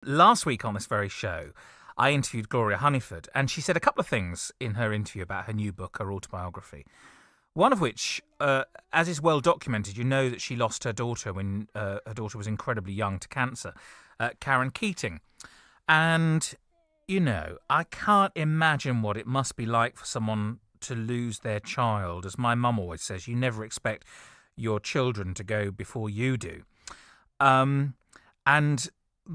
Last week on this very show, I interviewed Gloria Hunniford, and she said a couple of things in her interview about her new book, her autobiography. One of which, as is well documented, you know that she lost her daughter when her daughter was incredibly young to cancer, Karen Keating. And, you know, I can't imagine what it must be like for someone to lose their child. As my mum always says, you never expect your children to go before you do. And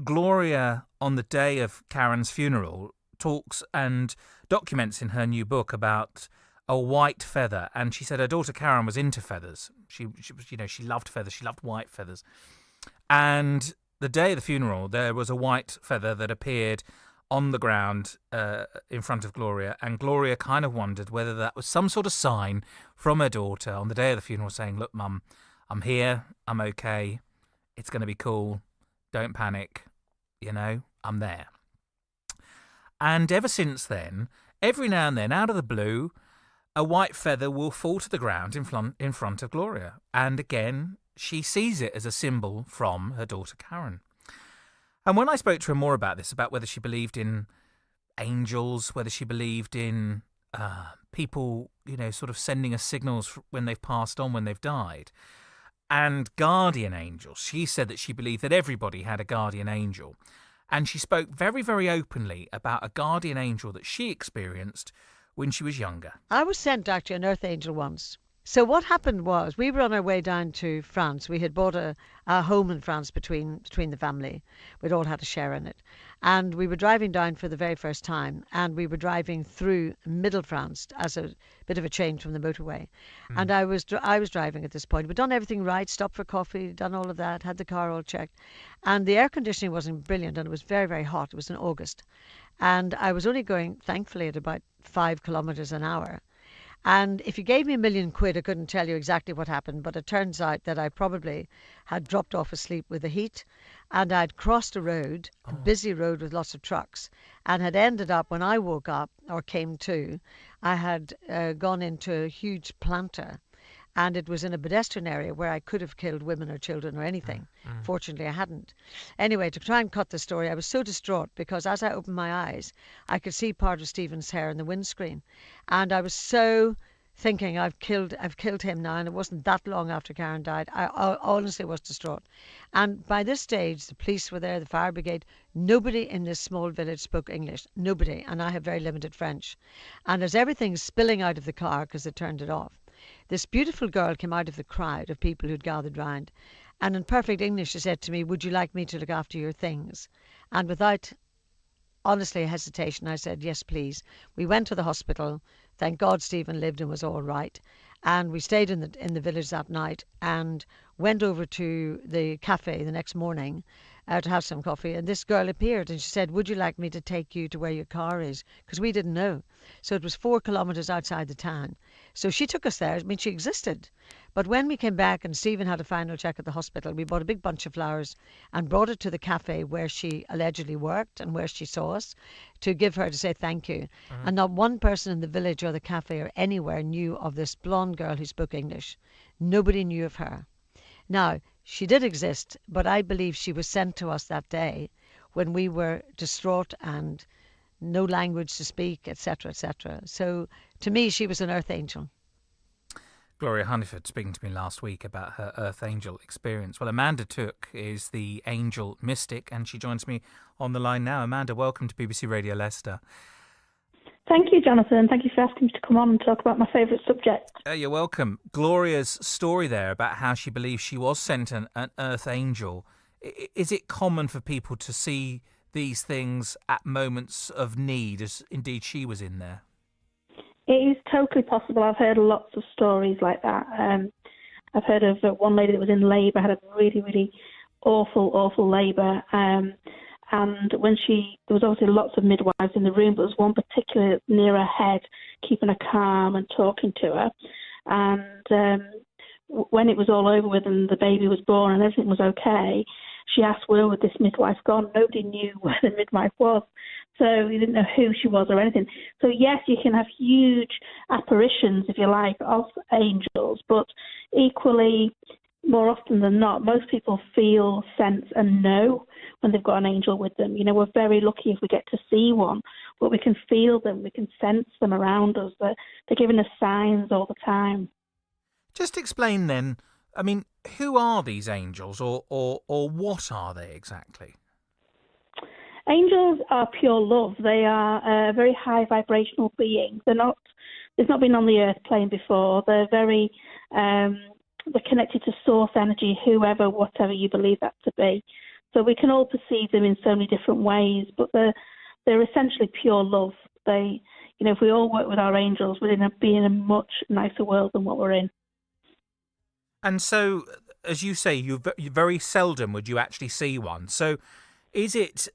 Gloria, on the day of Karen's funeral, talks and documents in her new book about a white feather, and she said her daughter Karen was into feathers. She loved feathers. She loved white feathers. And the day of the funeral, there was a white feather that appeared on the ground in front of Gloria, and Gloria kind of wondered whether that was some sort of sign from her daughter on the day of the funeral saying, "Look, Mum, I'm here. I'm okay. It's going to be cool. Don't panic. You know, I'm there." And ever since then, every now and then, out of the blue, a white feather will fall to the ground in front of Gloria. And again, she sees it as a symbol from her daughter Karen. And when I spoke to her more about this, about whether she believed in angels, whether she believed in people, you know, sort of sending us signals when they've passed on, when they've died, and guardian angels, she said that she believed that everybody had a guardian angel. And she spoke very, very openly about a guardian angel that she experienced when she was younger. I was sent actually an earth angel once. So what happened was we were on our way down to France. We had bought a home in France between the family. We'd all had a share in it. And we were driving down for the very first time, and we were driving through middle France as a bit of a change from the motorway. And I was driving at this point. We'd done everything right, stopped for coffee, done all of that, had the car all checked. And the air conditioning wasn't brilliant, and it was very, very hot. It was in August. And I was only going, thankfully, at about 5 kilometres an hour. And if you gave me £1 million, I couldn't tell you exactly what happened, but it turns out that I probably had dropped off asleep with the heat, and I'd crossed a road, a busy road with lots of trucks, and had ended up, when I woke up or came to, I had gone into a huge planter, and it was in a pedestrian area where I could have killed women or children or anything. Fortunately, I hadn't. Anyway, to try and cut the story, I was so distraught because as I opened my eyes, I could see part of Stephen's hair in the windscreen. And I was so thinking, I've killed him now, and it wasn't that long after Karen died. I honestly was distraught. And by this stage, the police were there, the fire brigade. Nobody in this small village spoke English. Nobody. And I have very limited French. And as everything's spilling out of the car because they turned it off, this beautiful girl came out of the crowd of people who'd gathered round, and in perfect English she said to me, "Would you like me to look after your things?" And without, honestly, hesitation, I said, "Yes, please." We went to the hospital. Thank God Stephen lived and was all right. And we stayed in the village that night and went over to the cafe the next morning to have some coffee. And this girl appeared and she said, "Would you like me to take you to where your car is?" Because we didn't know. So it was 4 kilometres outside the town. So she took us there. I mean, she existed. But when we came back and Stephen had a final check at the hospital, we bought a big bunch of flowers and brought it to the cafe where she allegedly worked and where she saw us to give her to say thank you. And not one person in the village or the cafe or anywhere knew of this blonde girl who spoke English. Nobody knew of her. Now, she did exist, but I believe she was sent to us that day when we were distraught and no language to speak, etc., etc. So to me, she was an earth angel. Gloria Hunniford speaking to me last week about her earth angel experience. Well, Amanda Tooke is the angel mystic, and she joins me on the line now. Amanda, welcome to BBC Radio Leicester. Thank you, Jonathan. Thank you for asking me to come on and talk about my favourite subject. You're welcome. Gloria's story there about how she believes she was sent an earth angel. Is it common for people to see these things at moments of need, as indeed she was in there? It is totally possible. I've heard lots of stories like that. I've heard of one lady that was in labour, had a really, really awful labour. And when there was obviously lots of midwives in the room, but there was one particularly near her head, keeping her calm and talking to her. And when it was all over with and the baby was born and everything was okay, she asked where would this midwife gone. Nobody knew where the midwife was. So you didn't know who she was or anything. So yes, you can have huge apparitions, if you like, of angels, but equally more often than not, most people feel, sense and know when they've got an angel with them. We're very lucky if we get to see one, but we can feel them, we can sense them around us. They're giving us signs all the time. Just explain then, I mean, who are these angels, or what are they exactly? Angels are pure love. They are very high vibrational beings. They've not been on the earth plane before. They're very they're connected to source energy, whoever, whatever you believe that to be. So we can all perceive them in so many different ways, but they're essentially pure love. They, if we all work with our angels, we're be in a much nicer world than what we're in. And so, as you say, you very seldom would you actually see one. So, is it?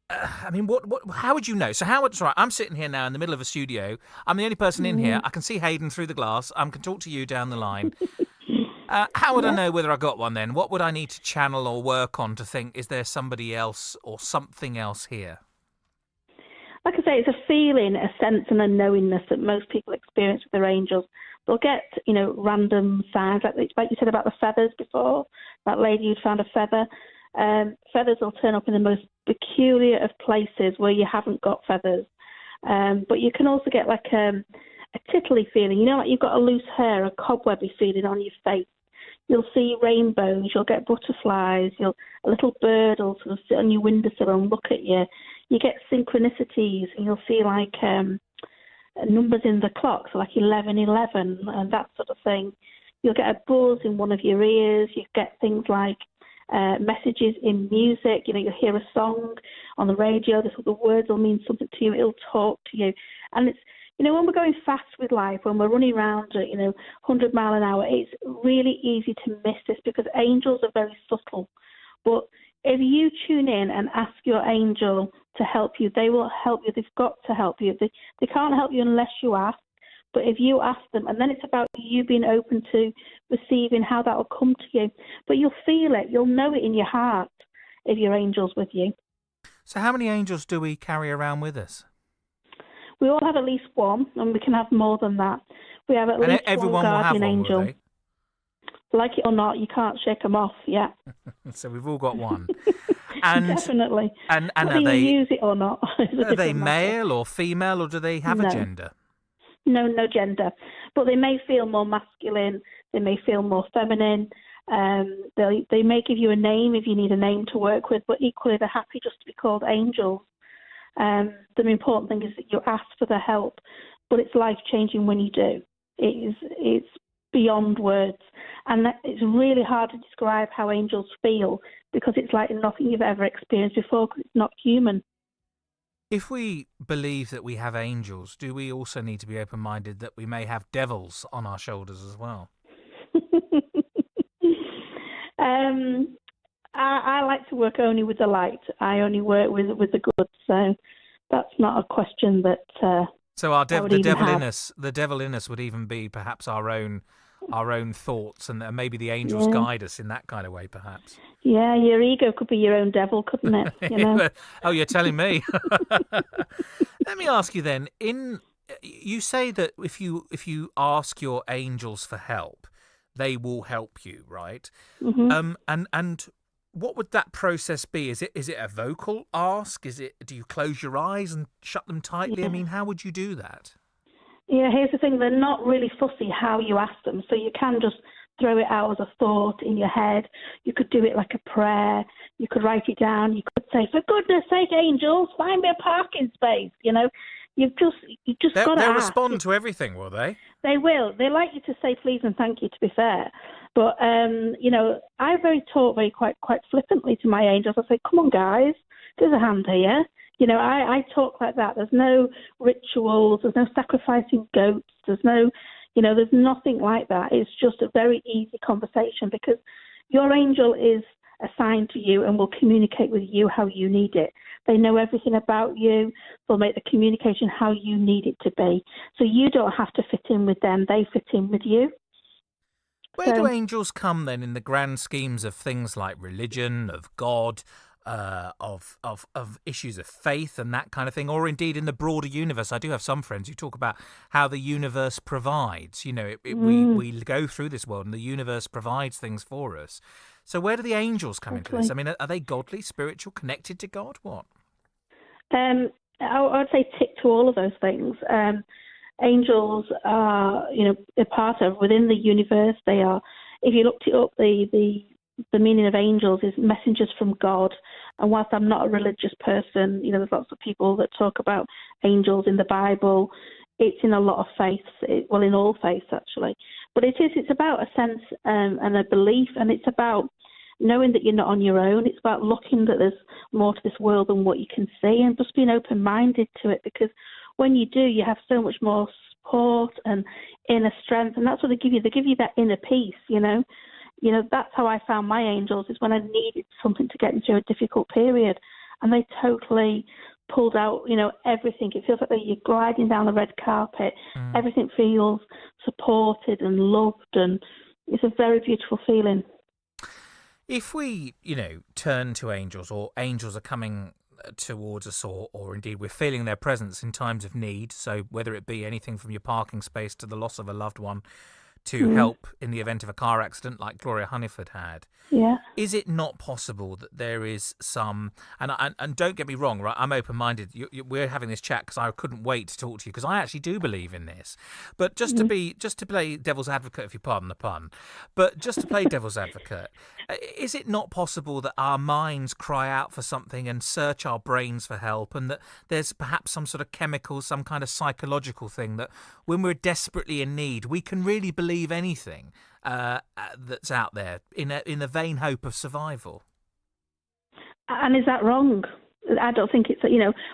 I mean, what? How would you know? So, how? It's right. I'm sitting here now in the middle of a studio. I'm the only person in here. I can see Hayden through the glass. I can talk to you down the line. How would I know whether I got one then? What would I need to channel or work on to think, is there somebody else or something else here? Like I say, it's a feeling, a sense and a knowingness that most people experience with their angels. They'll get, random signs, like you said about the feathers before, that lady who'd found a feather. Feathers will turn up in the most peculiar of places where you haven't got feathers. But you can also get like a tittly feeling, like you've got a loose hair, a cobwebby feeling on your face. You'll see rainbows, you'll get butterflies, a little bird will sort of sit on your windowsill and look at you. You get synchronicities, and you'll see like numbers in the clock, so like 11:11 and that sort of thing. You'll get a buzz in one of your ears. You get things like messages in music. You'll hear a song on the radio. The words will mean something to you. It'll talk to you. And it's, when we're going fast with life, when we're running around at, 100 mile an hour, it's really easy to miss this because angels are very subtle. But if you tune in and ask your angel to help you, they will help you. They've got to help you. They can't help you unless you ask. But if you ask them, and then it's about you being open to receiving how that will come to you. But you'll feel it. You'll know it in your heart if your angel's with you. So how many angels do we carry around with us? We all have at least one, and we can have more than that. We have at least everyone one guardian will have one, angel. will they? Like it or not, you can't shake them off. Yeah. So we've all got one. And, definitely. And whether are they you use it or not? Are they male or female, or do they have a gender? No gender. But they may feel more masculine. They may feel more feminine. They may give you a name if you need a name to work with, but equally they're happy just to be called angels. The important thing is that you ask for the help, but it's life-changing when you do. It's beyond words. And it's really hard to describe how angels feel because it's like nothing you've ever experienced before because it's not human. If we believe that we have angels, do we also need to be open-minded that we may have devils on our shoulders as well? I like to work only with the light. I only work with the good, so that's not a question that. So the devil in us would even be perhaps our own thoughts, and maybe the angels guide us in that kind of way, perhaps. Yeah, your ego could be your own devil, couldn't it? Oh, you're telling me. Let me ask you then. You say that if you ask your angels for help, they will help you, right? Mm-hmm. And what would that process be? Is it a vocal ask? Do you close your eyes and shut them tightly? Yeah. I mean, how would you do that? Yeah, here's the thing. They're not really fussy how you ask them. So you can just throw it out as a thought in your head. You could do it like a prayer. You could write it down. You could say, for goodness sake, angels, find me a parking space. You've just got to ask. They'll respond to everything, will they? They will. They like you to say please and thank you, to be fair. But, I talk quite flippantly to my angels. I say, come on, guys, there's a hand here. I talk like that. There's no rituals. There's no sacrificing goats. There's nothing like that. It's just a very easy conversation because your angel is assigned to you and will communicate with you how you need it. They know everything about you. They'll make the communication how you need it to be. So you don't have to fit in with them. They fit in with you. Where do angels come then in the grand schemes of things like religion, of God? of issues of faith and that kind of thing, or indeed in the broader universe. I do have some friends who talk about how the universe provides. We go through this world and the universe provides things for us. So where do the angels come into this? I mean, are they godly, spiritual, connected to God? What? I would say tick to all of those things. Angels are, a part of within the universe. They are. If you looked it up, the meaning of angels is messengers from God. And whilst I'm not a religious person, there's lots of people that talk about angels in the Bible. It's in a lot of faiths, in all faiths actually. But it's about a sense and a belief, and it's about knowing that you're not on your own. It's about looking that there's more to this world than what you can see, and just being open-minded to it, because when you do, you have so much more support and inner strength, and that's what they give you. They give you that inner peace, That's how I found my angels, is when I needed something to get me through a difficult period. And they totally pulled out, everything. It feels like you're gliding down the red carpet. Everything feels supported and loved, and it's a very beautiful feeling. If we, turn to angels, or angels are coming towards us, or indeed we're feeling their presence in times of need, so whether it be anything from your parking space to the loss of a loved one, to help in the event of a car accident like Gloria Hunniford had. Yeah. Is it not possible that there is some, and don't get me wrong, right? I'm open-minded. We're having this chat because I couldn't wait to talk to you, because I actually do believe in this. But just to play devil's advocate, if you pardon the pun, but just to play devil's advocate, is it not possible that our minds cry out for something and search our brains for help, and that there's perhaps some sort of chemical, some kind of psychological thing that when we're desperately in need, we can really believe anything that's out there in the vain hope of survival? And is that wrong? I don't think it's,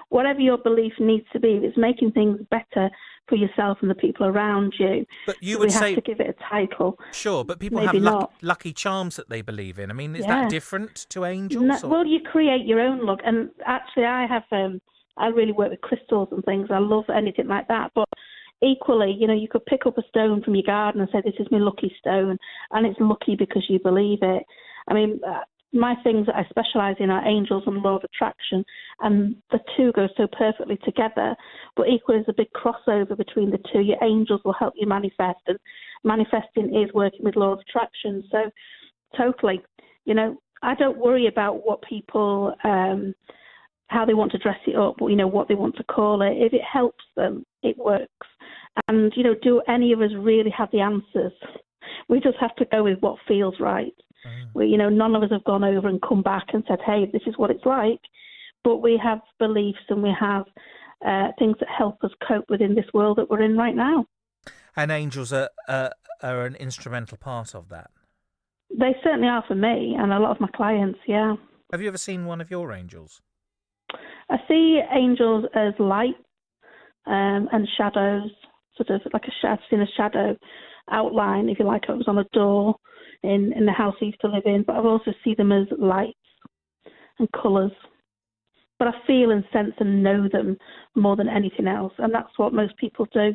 whatever your belief needs to be, if it's making things better for yourself and the people around you. But you would say, have to give it a title. Sure, but people Maybe have lucky charms that they believe in. I mean, is that different to angels? Well, you create your own luck. And actually, I have, I really work with crystals and things. I love anything like that. But equally, you could pick up a stone from your garden and say, this is my lucky stone, and it's lucky because you believe it. I mean, my things that I specialise in are angels and law of attraction, and the two go so perfectly together, but equally there's a big crossover between the two. Your angels will help you manifest, and manifesting is working with law of attraction. So totally, I don't worry about what people, how they want to dress it up, what they want to call it. If it helps them, it works. And, do any of us really have the answers? We just have to go with what feels right. None of us have gone over and come back and said, hey, this is what it's like. But we have beliefs, and we have things that help us cope within this world that we're in right now. And angels are an instrumental part of that? They certainly are for me and a lot of my clients, yeah. Have you ever seen one of your angels? I see angels as light and shadows, sort of like I've seen a shadow outline, if you like. It was on a door in the house I used to live in, but I've also seen them as lights and colours. But I feel and sense and know them more than anything else, and that's what most people do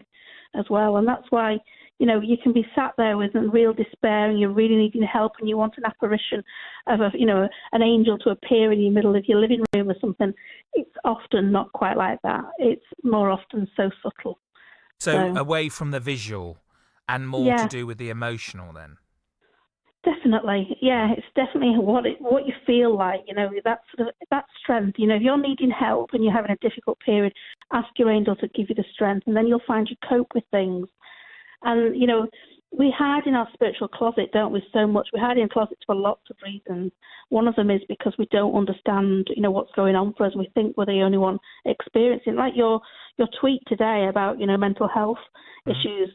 as well. And that's why, you can be sat there with real despair and you're really needing help and you want an apparition of an angel to appear in the middle of your living room or something. It's often not quite like that. It's more often so subtle. So away from the visual and more to do with the emotional then? Definitely, yeah. It's definitely what you feel like, that strength. If you're needing help and you're having a difficult period, ask your angel to give you the strength, and then you'll find you cope with things. And, we hide in our spiritual closet, don't we, so much. We hide in a closet for lots of reasons. One of them is because we don't understand, what's going on for us. We think we're the only one experiencing, like your tweet today about, mental health issues.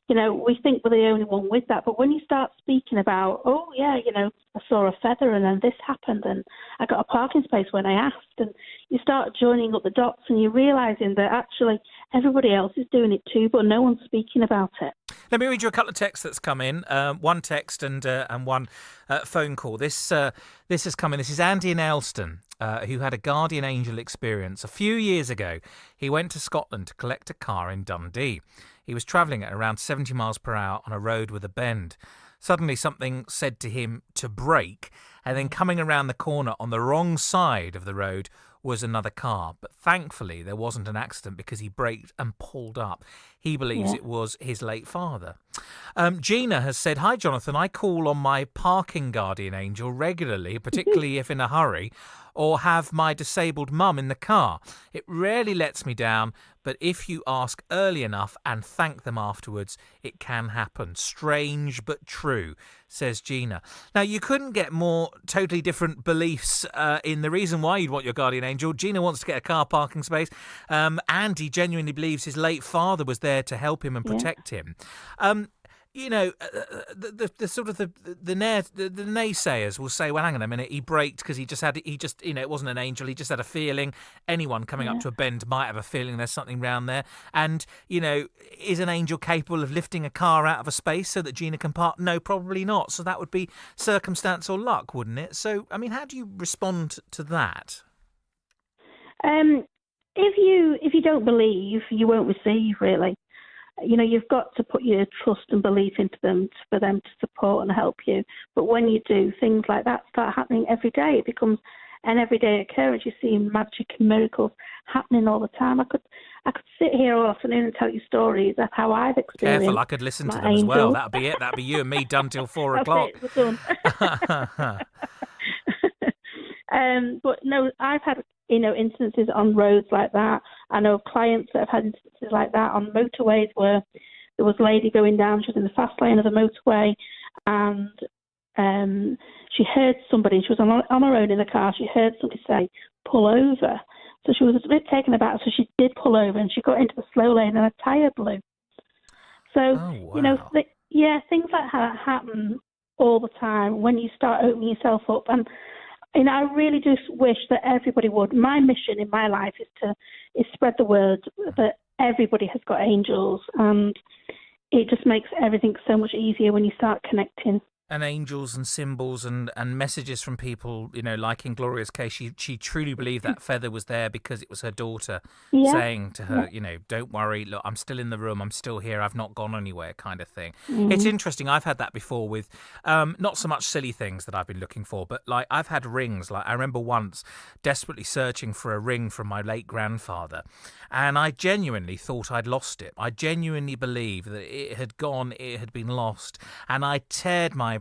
We think we're the only one with that. But when you start speaking about, I saw a feather and then this happened and I got a parking space when I asked, and you start joining up the dots and you're realising that actually everybody else is doing it too, but no one's speaking about it. Let me read you a couple of texts that's come in. One text and one phone call. This has come in. This is Andy in Elston, who had a guardian angel experience. A few years ago, he went to Scotland to collect a car in Dundee. He was travelling at around 70 miles per hour on a road with a bend. suddenly something said to him to brake, and then coming around the corner on the wrong side of the road was another car. But thankfully there wasn't an accident because he braked and pulled up. He believes it was his late father. Gina has said, "Hi Jonathan, I call on my parking guardian angel regularly, particularly if in a hurry, or have my disabled mum in the car. It rarely lets me down, but if you ask early enough and thank them afterwards, it can happen. Strange but true," says Gina. Now, you couldn't get more totally different beliefs in the reason why you'd want your guardian angel. Gina wants to get a car parking space. Andy genuinely believes his late father was there to help him and protect him. The sort of the naysayers will say, well, hang on a minute, he braked because he just it wasn't an angel, he just had a feeling. Anyone coming up to a bend might have a feeling there's something round there. And, is an angel capable of lifting a car out of a space so that Gina can park? No, probably not. So that would be circumstance or luck, wouldn't it? So, I mean, how do you respond to that? If you don't believe, you won't receive, really. You've got to put your trust and belief into them for them to support and help you. But when you do, things like that start happening every day. It becomes an everyday occurrence. You see magic and miracles happening all the time. I could sit here all afternoon and tell you stories of how I've experienced. Careful, I could listen to them as well. That'd be it. That'd be you and me done till 4 o'clock. That's it, we're done. But no, I've had instances on roads like that. I know of clients that have had instances like that on motorways where there was a lady going down. She was in the fast lane of the motorway, and she heard somebody. She was on her own in the car. She heard somebody say, "Pull over." So she was a bit taken aback. So she did pull over, and she got into the slow lane, and a tyre blew. So things like that happen all the time when you start opening yourself up. And I really do wish that everybody would. My mission in my life is spread the word that everybody has got angels, and it just makes everything so much easier when you start connecting. And angels and symbols and messages from people, like in Gloria's case, she truly believed that feather was there because it was her daughter saying to her, don't worry, look, I'm still in the room, I'm still here, I've not gone anywhere, kind of thing. Mm-hmm. It's interesting. I've had that before with not so much silly things that I've been looking for, but like I've had rings. Like I remember once desperately searching for a ring from my late grandfather, and I genuinely thought I'd lost it. I genuinely believed that it had gone, it had been lost, and I teared my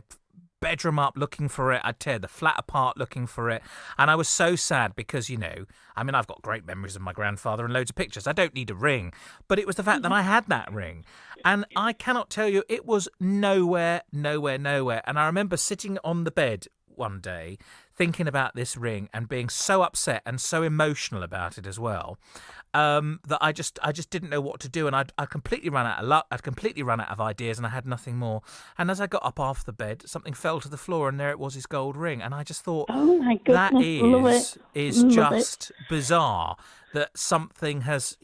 bedroom up looking for it. I'd tear the flat apart looking for it, and I was so sad because I've got great memories of my grandfather and loads of pictures. I don't need a ring, but it was the fact that I had that ring, and I cannot tell you, it was nowhere. And I remember sitting on the bed one day thinking about this ring and being so upset and so emotional about it as well, that I just didn't know what to do, and I completely ran out of luck. I'd completely run out of ideas, and I had nothing more. And as I got up off the bed, something fell to the floor, and there it was, his gold ring. And I just thought, oh my goodness, that is just bizarre. That something has,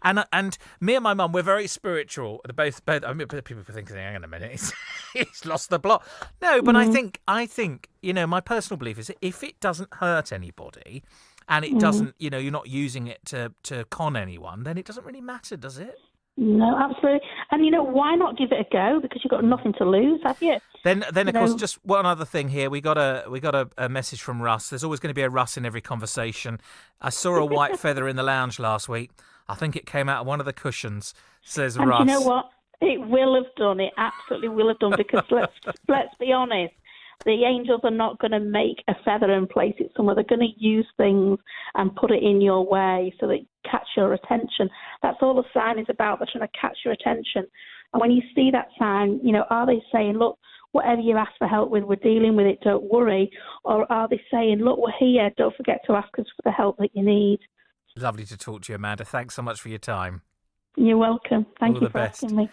and me and my mum, we're very spiritual. Both. I mean, people think, hang on a minute, he's lost the plot. No, but I think, my personal belief is that if it doesn't hurt anybody, and it doesn't, you're not using it to con anyone, then it doesn't really matter, does it? No, absolutely. And why not give it a go? Because you've got nothing to lose, have you? Then of course, just one other thing here. We got a message from Russ. There's always going to be a Russ in every conversation. I saw a white feather in the lounge last week. I think it came out of one of the cushions, says and Russ. You know what? It will have done. It absolutely will have done, because let's be honest. The angels are not going to make a feather and place it somewhere. They're going to use things and put it in your way so that it catch your attention. That's all the sign is about. They're trying to catch your attention. And when you see that sign, are they saying, look, whatever you ask for help with, we're dealing with it, don't worry? Or are they saying, look, we're here, don't forget to ask us for the help that you need? Lovely to talk to you, Amanda. Thanks so much for your time. You're welcome. Thank you for asking me.